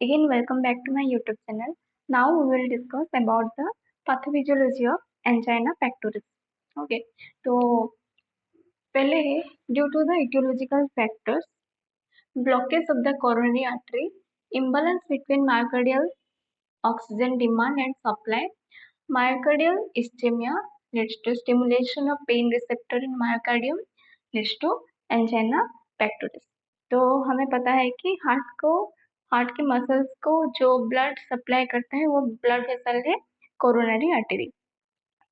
Again, welcome back to my YouTube channel. Now we will discuss about the pathophysiology of angina pectoris. Okay, तो पहले है due to the etiological factors, blockage of the coronary artery, imbalance between myocardial oxygen demand and supply, myocardial ischemia leads to stimulation of pain receptor in myocardium, leads to angina pectoris. तो हमें पता है कि heart के muscles को जो blood supply करता है वो ब्लड वेसल है कोरोनरी आर्टरी।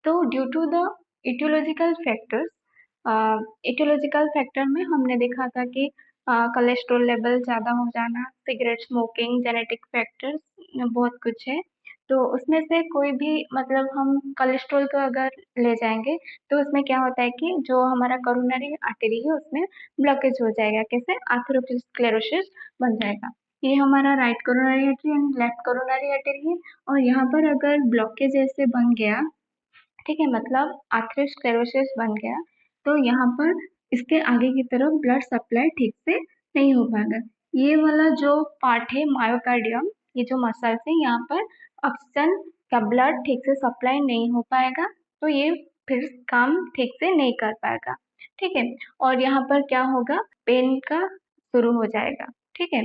तो due to the aetiological factors, aetiological factor में हमने देखा था कि कोलेस्ट्रॉल लेवल ज़्यादा हो जाना, सिगरेट स्मोकिंग, जेनेटिक फैक्टर्स, बहुत कुछ है। तो उसमें से कोई भी मतलब हम कोलेस्ट्रॉल को अगर ले जाएंगे तो उसमें क्या होता है कि जो हमारा कोरोनरी आर्टरी है उसमें ब्लॉकेज हो जाएगा। कैसे? एथेरोस्क्लेरोसिस बन जाएगा। ये हमारा right coronary artery and left coronary artery है, और यहाँ पर अगर ब्लॉकेज ऐसे बन गया, ठीक है, मतलब एथेरोस्क्लेरोसिस बन गया, तो यहाँ पर इसके आगे की तरफ ब्लड सप्लाई ठीक से नहीं हो पाएगा। ये वाला जो पार्ट है मायोकार्डियम, ये जो मसल्स है, यहाँ पर ऑक्सीजन का ब्लड ठीक से सप्लाई नहीं हो पाएगा, तो ये फिर काम ठीक से नहीं कर पाएगा। ठीक है, और यहाँ पर क्या होगा, पेन का शुरू हो जाएगा। ठीक है,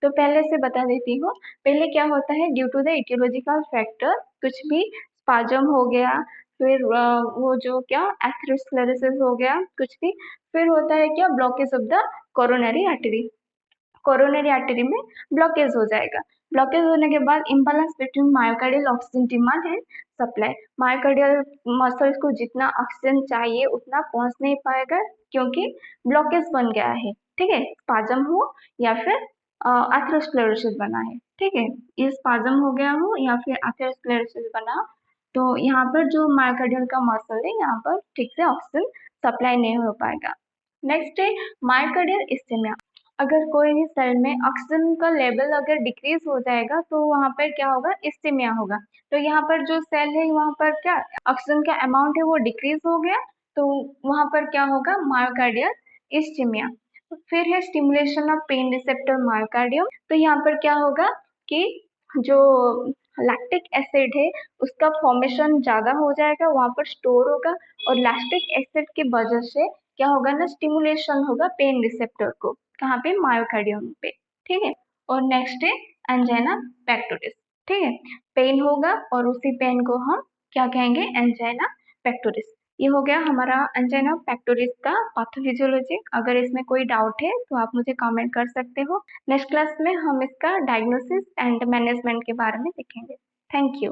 तो पहले से बता देती हूँ, पहले क्या होता है, due to the aetiological factor कुछ भी स्पाजम हो गया, फिर वो जो क्या एथेरोस्क्लेरोसिस हो गया, कुछ भी, फिर होता है क्या, blockage of the coronary artery. Coronary artery में ब्लॉकेज हो जाएगा। ब्लॉकेज होने के बाद imbalance between myocardial oxygen demand and supply, myocardial muscles को जितना ऑक्सीजन चाहिए उतना पहुंच नहीं पाएगा क्योंकि ब्लॉकेज बन गया है। ठीक है, स्पाजम हो या फिर एथेरोस्क्लेरोसिस बना है। ठीक है, ये स्पाजम हो गया हो या फिर एथेरोस्क्लेरोसिस बना, तो यहाँ पर जो मायोकार्डियल का मसल है यहाँ पर ठीक से ऑक्सीजन सप्लाई नहीं हो पाएगा। नेक्स्ट है मायोकार्डियल इस्चेमिया। अगर कोई भी सेल में ऑक्सीजन का लेवल अगर डिक्रीज हो जाएगा तो वहाँ पर क्या होगा, इस्चेमिया होगा। तो यहाँ पर जो सेल है वहाँ पर क्या ऑक्सीजन का अमाउंट है वो डिक्रीज हो गया, तो वहाँ पर क्या होगा, मायोकार्डियल इस्चेमिया। फिर है stimulation of pain receptor myocardium. तो यहाँ पर क्या होगा कि जो लैक्टिक एसिड है उसका फॉर्मेशन ज्यादा हो जाएगा, वहां पर स्टोर होगा, और लैक्टिक एसिड की वजह से क्या होगा ना, स्टिमुलेशन होगा पेन रिसेप्टर को, कहाँ पे, मायोकार्डियम पे। ठीक है, और नेक्स्ट है एंजाइना पेक्टोरिस। ठीक है, पेन होगा और उसी पेन को हम क्या कहेंगे, एंजाइना पेक्टोरिस। ये हो गया हमारा एंजाइना पेक्टोरिस का पैथोफिजियोलॉजी। अगर इसमें कोई डाउट है तो आप मुझे कमेंट कर सकते हो। नेक्स्ट क्लास में हम इसका डायग्नोसिस एंड मैनेजमेंट के बारे में सीखेंगे। Thank you.